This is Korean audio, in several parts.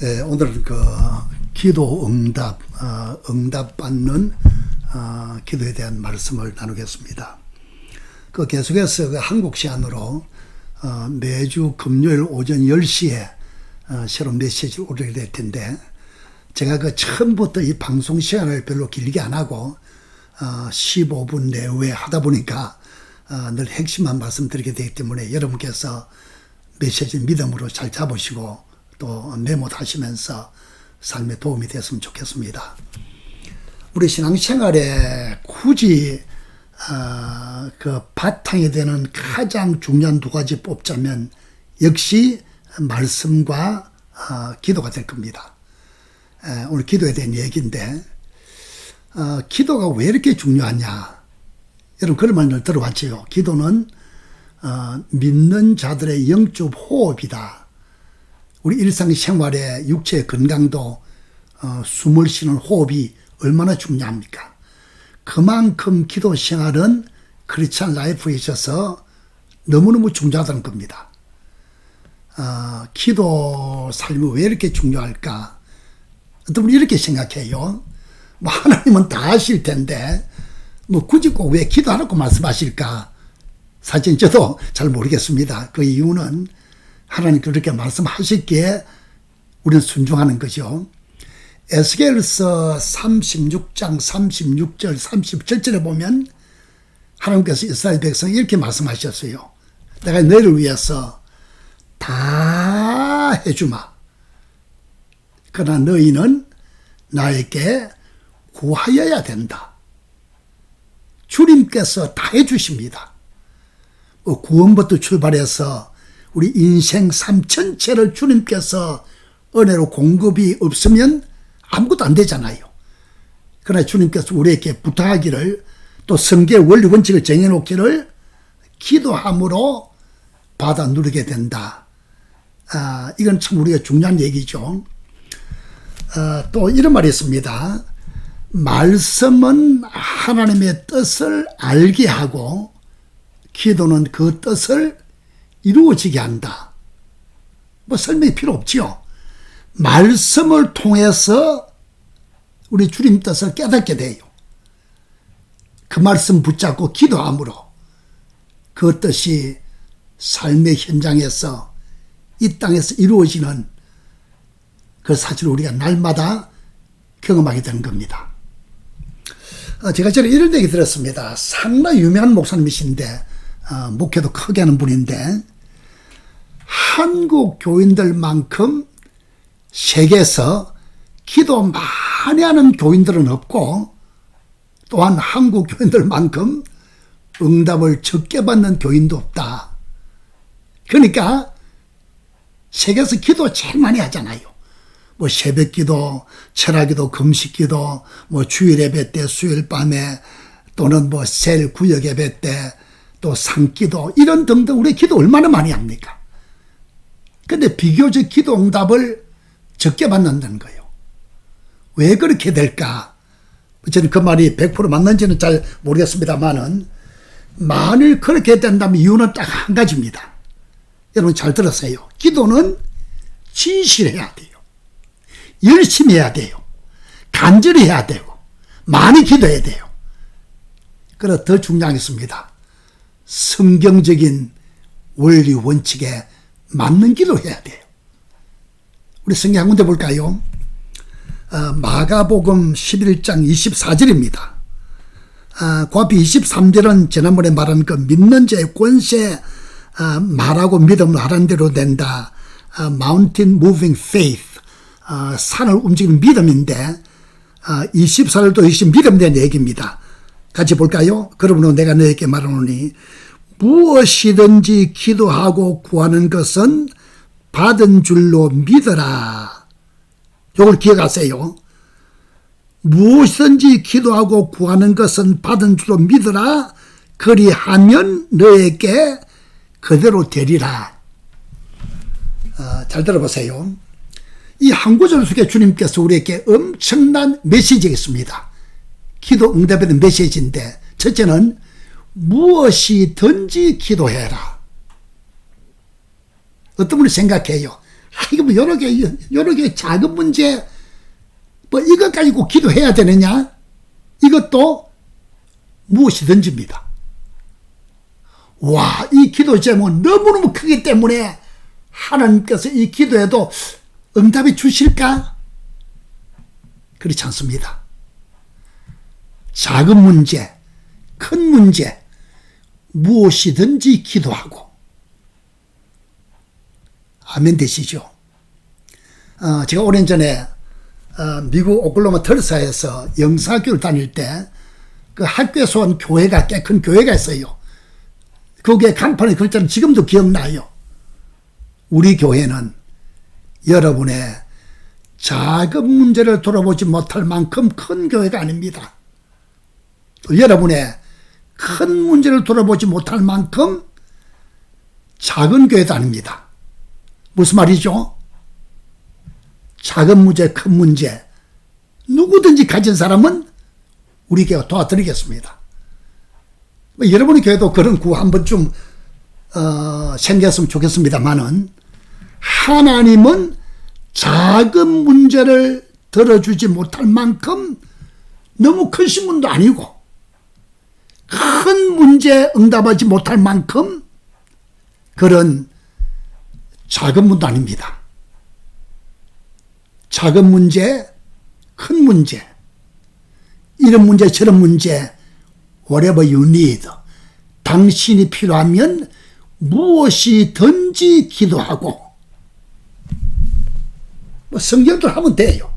오늘은 기도 응답받는 기도에 대한 말씀을 나누겠습니다. 계속해서 한국 시간으로 매주 금요일 오전 10시에 새로운 메시지를 올리게 될 텐데, 제가 처음부터 이 방송 시간을 별로 길게 안 하고 15분 내외 하다 보니까 늘 핵심만 말씀드리게 되기 때문에 여러분께서 메시지 믿음으로 잘 잡으시고 또 메모도 하시면서 삶에 도움이 됐으면 좋겠습니다. 우리 신앙생활에 굳이 바탕이 되는 가장 중요한 두 가지 뽑자면 역시 말씀과 기도가 될 겁니다. 오늘 기도에 대한 얘기인데, 기도가 왜 이렇게 중요하냐? 여러분 그런 말을 들어봤죠. 기도는 믿는 자들의 영적 호흡이다. 우리 일상생활의 육체의 건강도 숨을 쉬는 호흡이 얼마나 중요합니까? 그만큼 기도 생활은 크리스찬 라이프에 있어서 너무너무 중요하다는 겁니다. 기도 삶이 왜 이렇게 중요할까? 어떤 분이 이렇게 생각해요. 하나님은 다 아실 텐데 굳이 꼭 왜 기도하라고 말씀하실까? 사실 저도 잘 모르겠습니다. 그 이유는 하나님 그렇게 말씀하셨기에 우리는 순종하는 거죠. 에스겔서 36장 36절 37절에 보면 하나님께서 이스라엘 백성 이렇게 말씀하셨어요. 내가 너희를 위해서 다 해주마. 그러나 너희는 나에게 구하여야 된다. 주님께서 다 해주십니다. 구원부터 출발해서 우리 인생 삶 전체를 주님께서 은혜로 공급이 없으면 아무것도 안 되잖아요. 그러나 주님께서 우리에게 부탁하기를, 또 성경의 원리 원칙을 정해놓기를 기도함으로 받아 누리게 된다. 이건 참 우리가 중요한 얘기죠. 또 이런 말이 있습니다. 말씀은 하나님의 뜻을 알게 하고 기도는 그 뜻을 이루어지게 한다. 설명이 필요 없지요. 말씀을 통해서 우리 주님 뜻을 깨닫게 돼요. 그 말씀 붙잡고 기도함으로 그 뜻이 삶의 현장에서 이 땅에서 이루어지는 그 사실을 우리가 날마다 경험하게 되는 겁니다. 제가 전에 이런 얘기 들었습니다. 상당히 유명한 목사님이신데 목회도 크게 하는 분인데, 한국 교인들만큼 세계에서 기도 많이 하는 교인들은 없고, 또한 한국 교인들만큼 응답을 적게 받는 교인도 없다. 그러니까 세계에서 기도 제일 많이 하잖아요. 새벽기도, 철학기도, 금식기도, 주일 예배 때, 수요일 밤에, 또는 셀 구역 예배 때, 또 상기도, 이런 등등 우리 기도 얼마나 많이 합니까? 근데 비교적 기도 응답을 적게 받는다는 거예요. 왜 그렇게 될까? 저는 그 말이 100% 맞는지는 잘 모르겠습니다만은, 만일 그렇게 된다면 이유는 딱 한 가지입니다. 여러분 잘 들으세요. 기도는 진실해야 돼요. 열심히 해야 돼요. 간절히 해야 되고 많이 기도해야 돼요. 그래서 더 중요하겠습니다. 성경적인 원리 원칙에 맞는 기도해야 돼요. 우리 성경 한 군데 볼까요? 마가복음 11장 24절입니다. 그 앞에 23절은 지난번에 말한 그 믿는 자의 권세, 말하고 믿음을 하라는 대로 된다. Mountain Moving Faith, 산을 움직이는 믿음인데, 24절도 역시 믿음에 대한 얘기입니다. 같이 볼까요? 그러므로 내가 너에게 말하노니 무엇이든지 기도하고 구하는 것은 받은 줄로 믿어라. 이걸 기억하세요. 무엇이든지 기도하고 구하는 것은 받은 줄로 믿어라. 그리하면 너에게 그대로 되리라. 잘 들어보세요. 이 한 구절 속에 주님께서 우리에게 엄청난 메시지가 있습니다. 기도 응답에 대한 메시지인데, 첫째는 무엇이든지 기도해라. 어떤 분이 생각해요. 이거 뭐 여러 개 작은 문제, 뭐 이것 가지고 기도해야 되느냐? 이것도 무엇이든지입니다. 와, 이 기도 제목 너무너무 크기 때문에 하나님께서 이 기도에도 응답해 주실까? 그렇지 않습니다. 작은 문제, 큰 문제, 무엇이든지 기도하고. 아멘 되시죠? 제가 오랜 전에 미국 오클라호마 털사에서 영사학교를 다닐 때 그 학교에서 온 교회가, 꽤 큰 교회가 있어요. 거기에 간판에 글자는 지금도 기억나요. 우리 교회는 여러분의 작은 문제를 돌아보지 못할 만큼 큰 교회가 아닙니다. 또 여러분의 큰 문제를 돌아보지 못할 만큼 작은 교회도 아닙니다. 무슨 말이죠? 작은 문제, 큰 문제, 누구든지 가진 사람은 우리 교회가 도와드리겠습니다. 여러분의 교회도 그런 구호 한 번쯤 생겼으면 좋겠습니다만은, 하나님은 작은 문제를 들어주지 못할 만큼 너무 크신 분도 아니고, 큰 문제 응답하지 못할 만큼 그런 작은 분도 아닙니다. 작은 문제, 큰 문제, 이런 문제 저런 문제, whatever you need, 당신이 필요하면 무엇이든지 기도하고, 뭐 성경도 하면 돼요.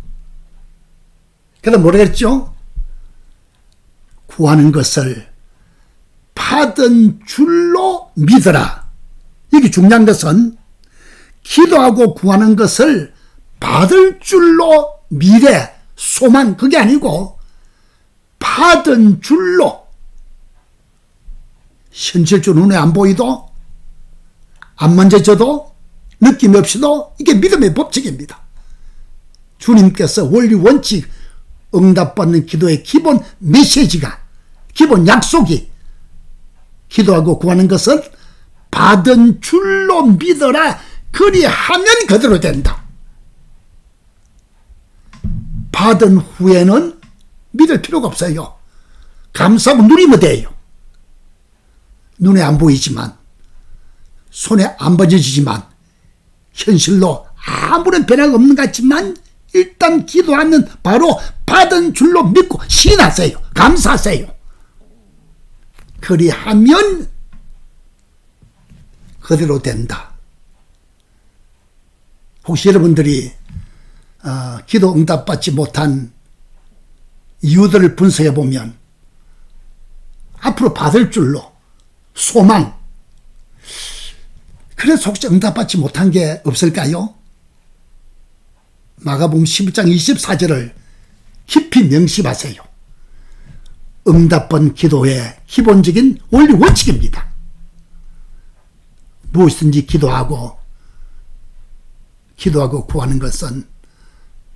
그래서 뭐라 그랬죠? 구하는 것을 받은 줄로 믿어라. 이게 중요한 것은 기도하고 구하는 것을 받을 줄로 미래, 소망, 그게 아니고 받은 줄로. 현실적으로 눈에 안 보이도, 안 만져져도, 느낌 없이도 이게 믿음의 법칙입니다. 주님께서 원리 원칙, 응답받는 기도의 기본 메시지가, 기본 약속이 기도하고 구하는 것은 받은 줄로 믿어라. 그리하면 그대로 된다. 받은 후에는 믿을 필요가 없어요. 감사하고 누리면 돼요. 눈에 안 보이지만, 손에 안 받쳐지지만, 현실로 아무런 변화가 없는 것 같지만 일단 기도하면 바로 받은 줄로 믿고 시인하세요. 감사하세요. 그리하면 그대로 된다. 혹시 여러분들이 기도 응답받지 못한 이유들을 분석해 보면 앞으로 받을 줄로 소망, 그래서 혹시 응답받지 못한 게 없을까요? 마가복음 11장 24절을 깊이 명심하세요. 응답받은 기도의 기본적인 원리 원칙입니다. 무엇이든지 기도하고 구하는 것은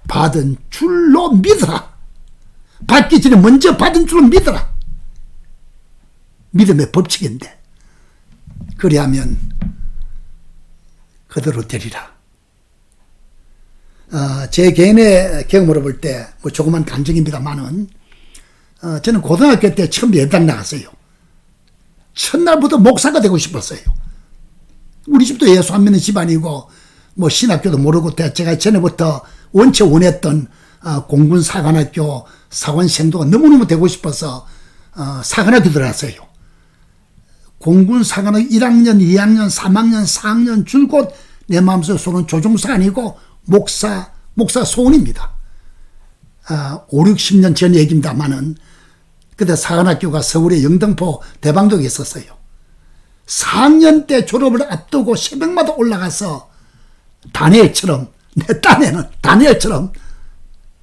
받은 줄로 믿어라. 받기 전에 먼저 받은 줄로 믿어라. 믿음의 법칙인데, 그리하면 그대로 되리라. 제 개인의 경험으로 볼 때, 뭐 조그만 간증입니다만은, 저는 고등학교 때 처음 예당 나갔어요. 첫날부터 목사가 되고 싶었어요. 우리 집도 예수 안 믿는 집안이고, 뭐 신학교도 모르고, 제가 전에부터 원체 원했던 공군 사관학교 사관생도가 너무너무 되고 싶어서 사관학교 들어갔어요. 공군 사관학교 1학년, 2학년, 3학년, 4학년 줄곧 내 마음속에 소는 조종사 아니고 목사 소원입니다. 5, 60년 전 얘기입니다만은, 그때 사관학교가 서울의 영등포 대방동에 있었어요. 4학년 때 졸업을 앞두고 새벽마다 올라가서 다니엘처럼, 내 딴에는 다니엘처럼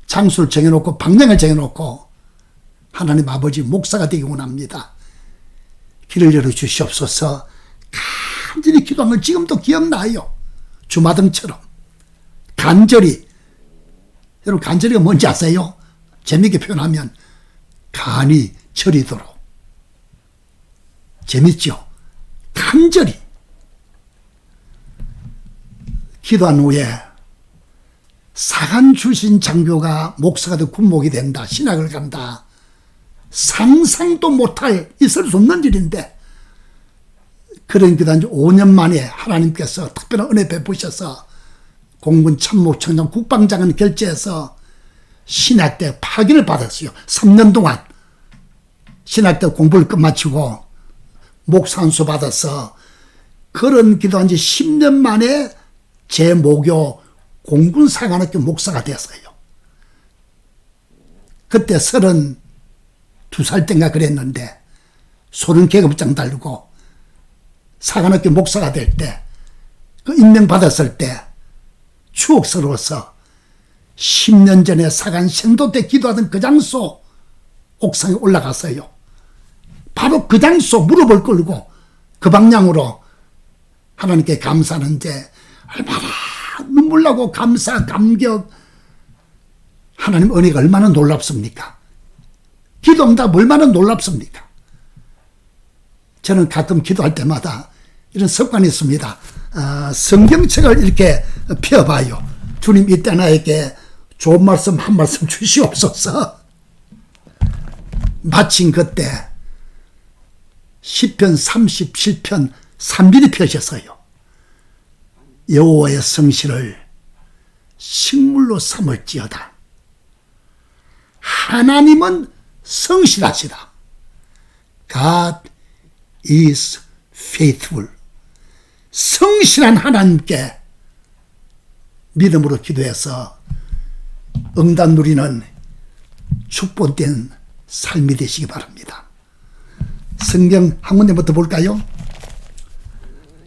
장소를 정해놓고 방향을 정해놓고 하나님 아버지 목사가 되기 원합니다. 길을 열어주시옵소서. 간절히 기도한 걸 지금도 기억나요. 주마등처럼 간절히. 여러분, 간절히가 뭔지 아세요? 재미있게 표현하면 간이 저리도록. 재밌죠? 간절히 기도한 후에 사간 출신 장교가 목사가 되고 군목이 된다, 신학을 간다, 상상도 못할, 있을 수 없는 일인데, 그런 기도한 지 5년 만에 하나님께서 특별한 은혜 베푸셔서 공군 참모총장 국방장관 결재해서 신학대 파견을 받았어요. 3년 동안 신학대 공부를 끝마치고 목사 안수 받아서, 그런 기도한 지 10년 만에 제모교 공군사관학교 목사가 됐어요. 그때 32살 땐가 그랬는데, 소련 계급장 달고 사관학교 목사가 될 때, 그 임명받았을 때 추억스러워서 10년 전에 사관 생도 때 기도하던 그 장소 옥상에 올라갔어요. 바로 그 장소 무릎을 꿇고 그 방향으로 하나님께 감사하는데, 얼마나 눈물 나고 감사, 감격, 하나님 은혜가 얼마나 놀랍습니까? 기도 응답 얼마나 놀랍습니까? 저는 가끔 기도할 때마다 이런 습관이 있습니다. 성경책을 이렇게 펴봐요. 주님, 이때 나에게 좋은 말씀 한 말씀 주시옵소서. 마침 그때 시편 37편 3절이 펴졌어요. 여호와의 성실을 식물로 삼을지어다. 하나님은 성실하시다. God is faithful. 성실한 하나님께 믿음으로 기도해서 응답 누리는 축복된 삶이 되시기 바랍니다. 성경 한 군데부터 볼까요?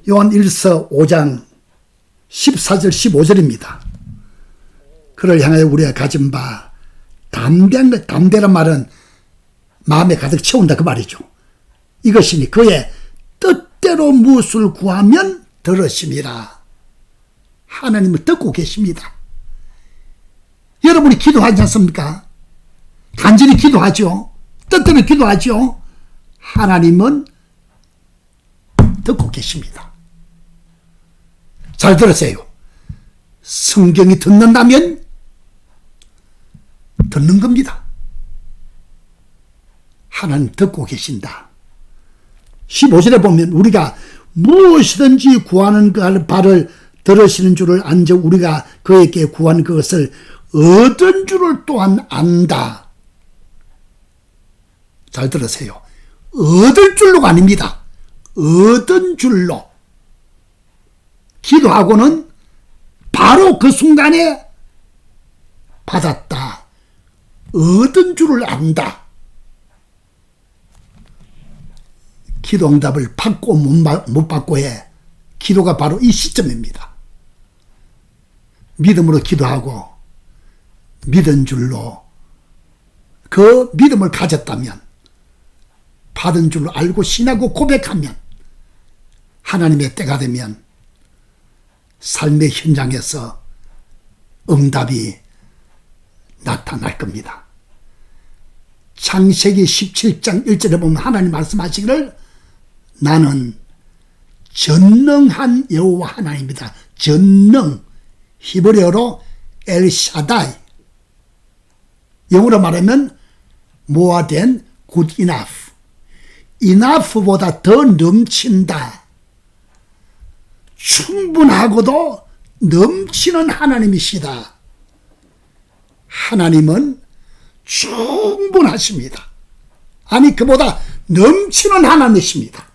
요한 1서 5장 14절 15절입니다. 그를 향하여 우리가 가진 바 담대란 말은 마음에 가득 채운다 그 말이죠. 이것이니 그의 뜻대로 무엇을 구하면 들으심이라. 하나님을 듣고 계십니다. 여러분이 기도하지 않습니까? 간절히 기도하죠. 뜻대로 기도하죠. 하나님은 듣고 계십니다. 잘 들으세요. 성경이 듣는다면 듣는 겁니다. 하나님 듣고 계신다. 15절에 보면 우리가 무엇이든지 구하는 그 바를 들으시는 줄을 안저 우리가 그에게 구한 그것을 얻은 줄을 또한 안다. 잘 들으세요. 얻을 줄로가 아닙니다. 얻은 줄로. 기도하고는 바로 그 순간에 받았다. 얻은 줄을 안다. 기도 응답을 받고 못 받고의 기도가 바로 이 시점입니다. 믿음으로 기도하고 믿은 줄로 그 믿음을 가졌다면, 받은 줄로 알고 신하고 고백하면, 하나님의 때가 되면 삶의 현장에서 응답이 나타날 겁니다. 창세기 17장 1절에 보면 하나님 말씀하시기를 나는 전능한 여호와 하나님이다. 전능, 히브리어로 엘샤다이, 영어로 말하면 more than good enough, enough보다 더 넘친다. 충분하고도 넘치는 하나님이시다. 하나님은 충분하십니다. 아니, 그보다 넘치는 하나님이십니다.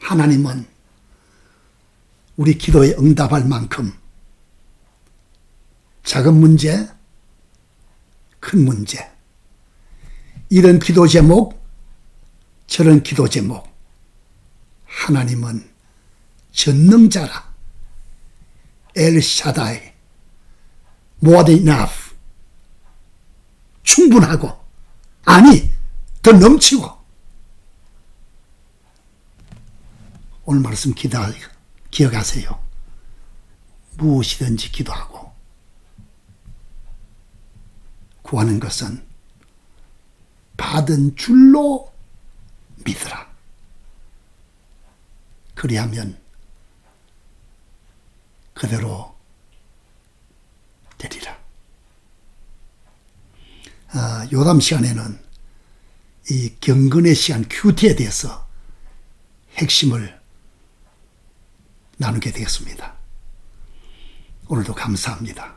하나님은 우리 기도에 응답할 만큼 작은 문제, 큰 문제, 이런 기도 제목, 저런 기도 제목, 하나님은 전능자라. 엘샤다이, more than enough, 충분하고, 아니, 더 넘치고. 오늘 말씀 기억하세요. 무엇이든지 기도하고 구하는 것은 받은 줄로 믿으라. 그리하면 그대로 되리라. 요담 시간에는 이 경건의 시간 큐티에 대해서 핵심을 나누게 되겠습니다. 오늘도 감사합니다.